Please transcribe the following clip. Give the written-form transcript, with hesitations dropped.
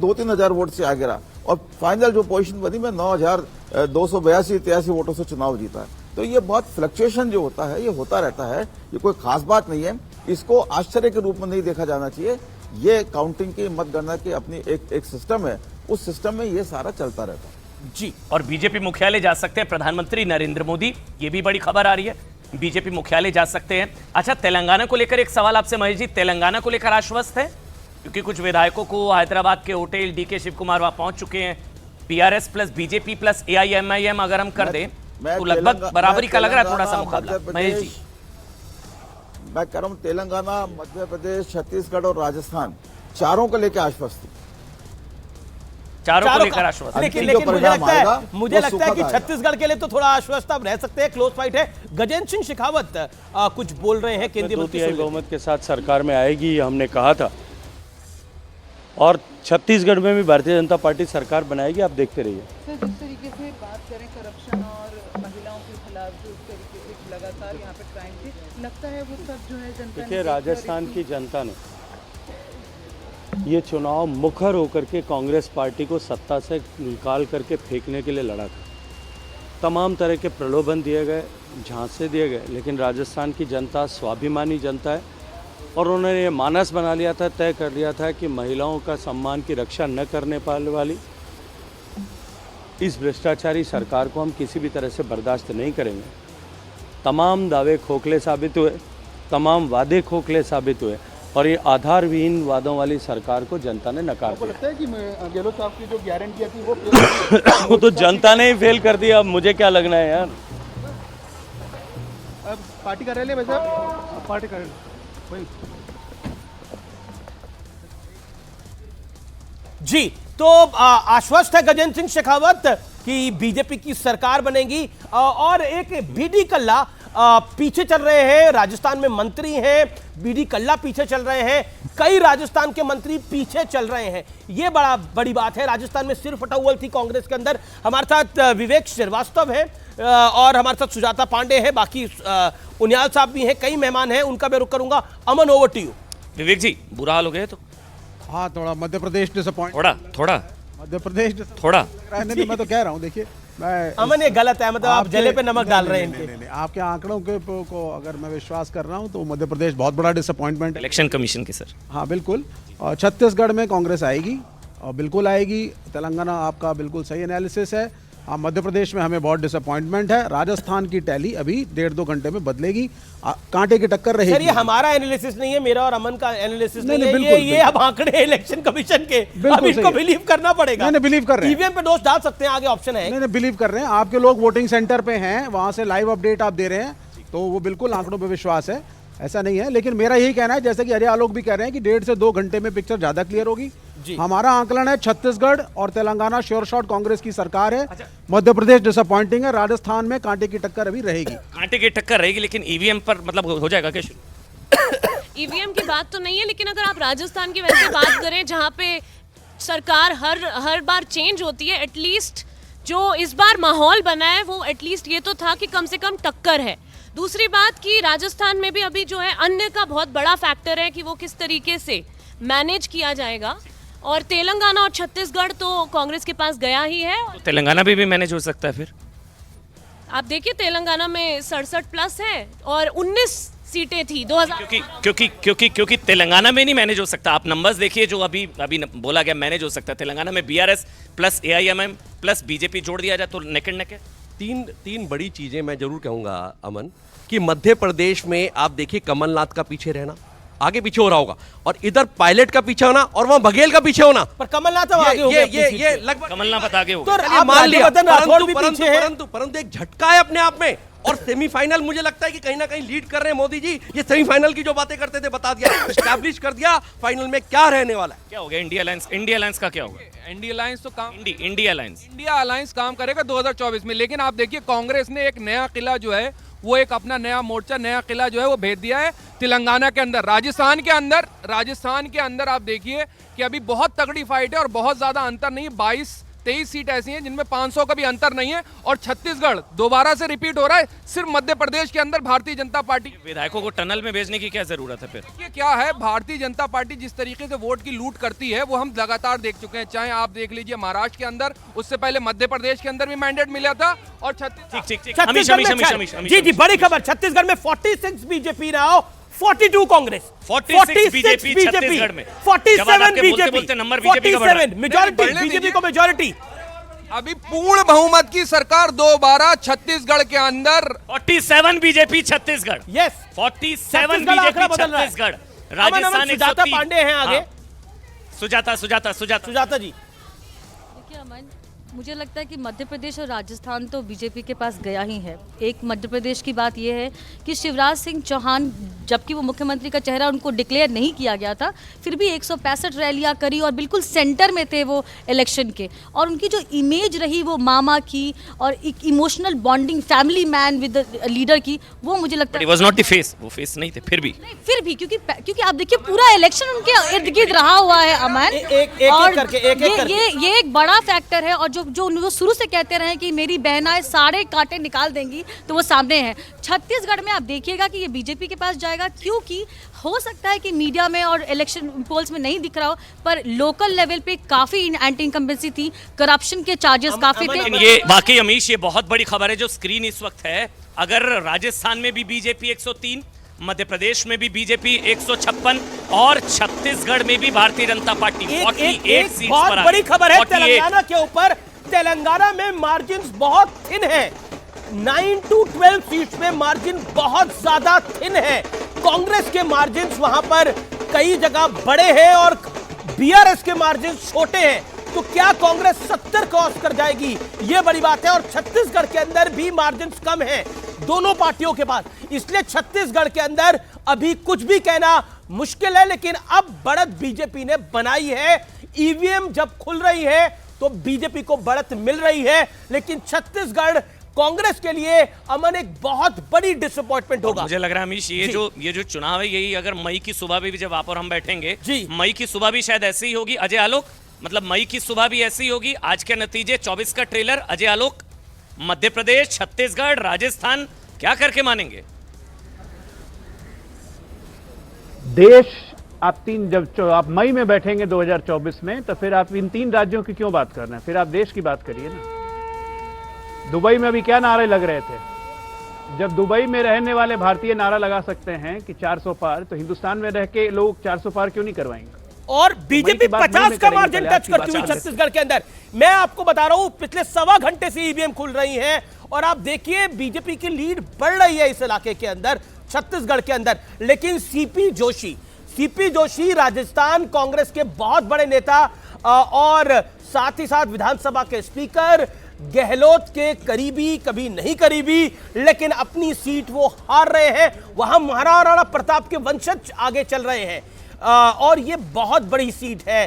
2-3 हजार वोट से आगे रहा और फाइनल जो पोजीशन बनी मैं 9,282-83 वोटों से चुनाव जीता है। तो ये बहुत फ्लक्चुएशन जो होता है ये होता रहता है, ये कोई खास बात नहीं है, इसको आश्चर्य के रूप में नहीं देखा जाना चाहिए। ये काउंटिंग की मतगणना की अपनी एक सिस्टम है, उस सिस्टम में ये सारा चलता रहता है जी। और बीजेपी मुख्यालय जा सकते हैं प्रधानमंत्री नरेंद्र मोदी, ये भी बड़ी खबर आ रही है, बीजेपी मुख्यालय जा सकते हैं। अच्छा, तेलंगाना को लेकर एक सवाल आपसे महेश जी, तेलंगाना को लेकर आश्वस्त है? क्योंकि कुछ विधायकों को हैदराबाद के होटल डीके शिव कुमार वहां पहुंच चुके हैं। PRS plus BJP plus AIMIM अगर हम कर दें तो लगभग बराबरी का लग रहा है थोड़ा सा मुकाबला। महेश जी, मैं कह रहा हूं तेलंगाना, मध्य प्रदेश, छत्तीसगढ़ और राजस्थान चारों को लेकर आश्वस्त हूं, चारों को लेकर आश्वस्त। लेकिन मुझे लगता है कि छत्तीसगढ़ के लिए तो थोड़ा आश्वस्त आप रह सकते हैं, क्लोज फाइट है। गजेंद्र सिंह शेखावत कुछ बोल रहे हैं, केंद्रीय मंत्री बहुमत के साथ सरकार में आएगी हमने कहा था, और छत्तीसगढ़ में भी भारतीय जनता पार्टी सरकार बनाएगी, आप देखते रहिए। सर, जिस तरीके से बात करें करप्शन और महिलाओं के खिलाफ जो इस तरीके से लगातार यहाँ पे क्राइम थी, लगता है वो सब जो है जनता देखिए, राजस्थान की जनता ने ये चुनाव मुखर होकर के कांग्रेस पार्टी को सत्ता से निकाल करके फेंकने के लिए लड़ा था। तमाम तरह के प्रलोभन दिए गए, झांसे दिए गए, लेकिन राजस्थान की जनता स्वाभिमानी जनता है और उन्होंने ये मानस बना लिया था, तय कर लिया था कि महिलाओं का सम्मान की रक्षा न करने पाने वाली इस भ्रष्टाचारी सरकार को हम किसी भी तरह से बर्दाश्त नहीं करेंगे। तमाम दावे खोखले साबित हुए, तमाम वादे खोखले साबित हुए और ये आधारविहीन वादों वाली सरकार को जनता ने नकार दिया। लगता है कि गहलोत साहब की जो गारंटी थी वो तो जनता ने ही फेल कर दिया, अब मुझे क्या लगना है यार। अब पार्टी कार्यालय में साहब, पार्टी कार्यालय जी। तो आश्वस्त है गजेंद्र सिंह शेखावत कि बीजेपी की सरकार बनेगी। और एक बीडी कल्ला पीछे चल रहे हैं, राजस्थान में मंत्री हैं, बीडी कल्ला पीछे चल रहे हैं, कई राजस्थान के मंत्री पीछे चल रहे हैं, ये बड़ी बात है। राजस्थान में सिर फटाउल थी कांग्रेस के अंदर। हमारे साथ विवेक श्रीवास्तव है और हमारे साथ सुजाता पांडे है, बाकी उनियाल साहब भी हैं, कई मेहमान हैं, उनका मैं रुख करूंगा। अमन, ओवर टू यू। विवेक जी, बुरा हाल हो गया तो? हाँ, थोड़ा मध्य प्रदेश डिसअपॉइंट, थोड़ा मध्य प्रदेश थोड़ा नहीं, मैं तो कह रहा हूँ, देखिए मैं अमन, ये गलत है, मतलब आप जले पे नमक डाल रहे हैं इनके। नहीं, आपके आंकड़ों के को अगर मैं विश्वास कर रहा हूँ तो मध्य प्रदेश बहुत बड़ा डिसअपॉइंटमेंट है इलेक्शन कमीशन के। सर हाँ बिल्कुल, और छत्तीसगढ़ में कांग्रेस आएगी और बिल्कुल आएगी। तेलंगाना आपका बिल्कुल सही एनालिसिस है। हाँ, मध्य प्रदेश में हमें बहुत डिसअपॉइंटमेंट है। राजस्थान की टैली अभी 1.5-2 घंटे में बदलेगी, कांटे की टक्कर रहेगी। सर, ये हमारा एनालिसिस नहीं है, मेरा और अमन का एनालिसिस नहीं है, बिल्कुल, ये अब आंकड़े इलेक्शन कमीशन के, अब इसको बिलीव करना पड़ेगा। नहीं, बिलीव कर रहे हैं, ईवीएम पे दोष डाल सकते हैं, आगे ऑप्शन है। नहीं, बिलीव कर रहे हैं। आपके लोग वोटिंग सेंटर पे हैं, वहां से लाइव अपडेट आप दे रहे हैं, तो वो बिल्कुल आंकड़ों पे विश्वास है, ऐसा नहीं है। लेकिन मेरा यही कहना है, जैसे कि अजय आलोक भी कह रहे हैं कि 1.5 से 2 घंटे में पिक्चर ज्यादा क्लियर होगी। हमारा आंकलन है छत्तीसगढ़ और तेलंगाना श्योर शॉट कांग्रेस की सरकार है। अच्छा। मध्य प्रदेश डिसअपॉइंटिंग है। राजस्थान में कांटे की टक्कर अभी रहेगी। कांटे की टक्कर रहेगी, लेकिन ईवीएम पर मतलब हो जाएगा क्या शुरू? ईवीएम की बात तो नहीं है, लेकिन अगर आप राजस्थान की वैसे बात करें जहां पे सरकार हर बार चेंज होती है, एटलीस्ट जो इस बार माहौल बना है वो एटलीस्ट ये तो था कि कम से कम टक्कर है। दूसरी बात कि राजस्थान में भी अभी जो है अन्य का बहुत बड़ा फैक्टर है कि वो किस तरीके से मैनेज किया जाएगा। और तेलंगाना और छत्तीसगढ़ तो कांग्रेस के पास गया ही है। तो तेलंगाना भी मैनेज हो सकता है फिर? आप देखिए, तेलंगाना में 67 प्लस है और 19 सीटें थी 2000। क्योंकि तेलंगाना में नहीं मैनेज हो सकता। आप नंबर्स देखिए जो अभी बोला गया मैनेज हो सकता है। तेलंगाना में BRS plus AIMM plus BJP जोड़ दिया जाए तो नेक एंड नेक है। तीन बड़ी चीजें मैं जरूर कहूंगा अमन, कि मध्य प्रदेश में आप देखिए कमलनाथ का पीछे रहना, आगे पीछे हो रहा होगा, और इधर पायलट का पीछे होना और वहां बघेल का पीछे होना। पर कमलनाथ आगे हो गया, ये लगभग कमलनाथ आगे हो गया। तो मान लिया, परंतु एक झटका है अपने आप में। और सेमीफाइनल मुझे लगता है कि कहीं ना कहीं लीड कर रहे हैं मोदी जी। ये सेमीफाइनल की जो बातें करते थे बता दिया, एस्टैब्लिश कर दिया फाइनल में क्या रहने वाला है। क्या हो गया इंडिया अलायंस का क्या होगा? इंडिया अलायंस तो काम इंडिया अलायंस काम करेगा 2024 में। लेकिन आप देखिए, कांग्रेस ने एक नया किला जो है वो एक अपना नया मोर्चा, नया किला जो है वो भेज दिया है तेलंगाना के अंदर। राजस्थान के अंदर आप देखिए कि अभी बहुत तगड़ी फाइट है और बहुत ज्यादा अंतर नहीं, 23 सीट ऐसी हैं जिनमें 500 का भी अंतर नहीं है, और छत्तीसगढ़ दोबारा से रिपीट हो रहा है। सिर्फ मध्य प्रदेश के अंदर भारतीय जनता पार्टी, विधायकों को टनल में भेजने की क्या जरूरत है फिर? ये क्या है, भारतीय जनता पार्टी जिस तरीके से वोट की लूट करती है वो हम लगातार देख चुके हैं। चाहे आप देख लीजिए महाराष्ट्र के अंदर, उससे पहले मध्य प्रदेश के अंदर भी मैंडेट मिला था, और छत्तीसगढ़ में जी बड़ी खबर, छत्तीसगढ़ में 46 BJP now, 42 Congress, 46 BJP Chhattisgarh में, 47 बीजेपी, नंबर बीजेपी का बढ़ रहा है। मेजॉरिटी बीजेपी को मेजॉरिटी। अभी पूर्ण बहुमत की सरकार दोबारा छत्तीसगढ़ के अंदर। 47 BJP Chhattisgarh, yes 47 BJP Chhattisgarh, Rajasthan Sujata Pandey हैं आगे। सुजाता जी। देखिए अमन, मुझे लगता है कि मध्य प्रदेश और राजस्थान तो बीजेपी के पास गया ही है। एक मध्य प्रदेश की बात यह है कि शिवराज सिंह चौहान, जबकि वो मुख्यमंत्री का चेहरा उनको डिक्लेयर नहीं किया गया था, फिर भी 165 रैलियां करी और बिल्कुल सेंटर में थे वो इलेक्शन के। और उनकी जो इमेज रही वो मामा की और एक emotional bonding, family man with leader की, वो मुझे लगता है वाज नॉट द फेस, वो फेस नहीं थे फिर भी क्योंकि आप देखिए पूरा इलेक्शन उनके इर्द गिर्द रहा हुआ है अमन। ये एक बड़ा फैक्टर है। और जो वो शुरू से कहते रहे कि मेरी बहनाएं सारे कांटे निकाल देंगी, तो वो सामने है। छत्तीसगढ़ में आप देखिएगा कि ये बीजेपी के पास जाएगा, क्योंकि हो सकता है कि मीडिया में और इलेक्शन पोल्स में नहीं दिख रहा हो, पर लोकल लेवल पे काफी एंटी इनकम्बेंसी थी, करप्शन के चार्जेस काफी थे। ये वाकई अमीश, ये बहुत बड़ी खबर है जो स्क्रीन इस वक्त है। अगर राजस्थान में भी बीजेपी 103, मध्य प्रदेश में भी बीजेपी 156 और छत्तीसगढ़ में भी भारतीय जनता पार्टी 48 सीट बहुत पर बड़ी खबर है तेलंगाना के ऊपर। तेलंगाना में मार्जिन बहुत थिन है, 9 to 12 सीट्स में मार्जिन बहुत ज्यादा थिन है। कांग्रेस के मार्जिन वहां पर कई जगह बड़े हैं और बीआरएस के मार्जिन छोटे हैं। तो क्या कांग्रेस 70 क्रॉस कर जाएगी, ये बड़ी बात है। और छत्तीसगढ़ के अंदर भी मार्जिन कम है दोनों पार्टियों के पास, इसलिए छत्तीसगढ़ के अंदर अभी कुछ भी कहना मुश्किल है। लेकिन अब बढ़त बीजेपी ने बनाई है। ईवीएम जब खुल रही है तो बीजेपी को बढ़त मिल रही है, लेकिन छत्तीसगढ़ कांग्रेस के लिए अमन एक बहुत बड़ी डिसअपॉइंटमेंट होगा। मुझे लग रहा है अमीश, ये जो चुनाव है, यही अगर मई की सुबह भी जब आप और हम बैठेंगे, मई की सुबह भी शायद ऐसी ही होगी। अजय आलोक, मतलब मई की सुबह भी ऐसी ही होगी। आज के नतीजे 24 का ट्रेलर, अजय आलोक मध्य प्रदेश, छत्तीसगढ़, राजस्थान क्या करके मानेंगे? देश जब आप मई में बैठेंगे 2024 में, तो फिर आप इन 3 राज्यों की क्यों बात कर रहे हैं? फिर आप देश की बात करिए ना। दुबई में अभी क्या नारे लग रहे थे? जब दुबई में रहने वाले भारतीय नारा लगा सकते हैं कि 400 पार, तो हिंदुस्तान में रह के लोग 400 पार क्यों नहीं करवाएंगे? और बीजेपी 50 का मार्जिन टच करती हुई छत्तीसगढ़ के अंदर। मैं आपको बता रहा हूं, पिछले 1.25 घंटे से ईवीएम खुल रही है और आप देखिए बीजेपी की लीड बढ़ रही है इस इलाके के अंदर, छत्तीसगढ़ के अंदर। लेकिन सीपी जोशी राजस्थान कांग्रेस के बहुत बड़े नेता और साथ ही साथ विधानसभा के स्पीकर, गहलोत के करीबी, कभी नहीं करीबी, लेकिन अपनी सीट वो हार रहे हैं। वहां महाराणा प्रताप के वंशज आगे चल रहे हैं और ये बहुत बड़ी सीट है।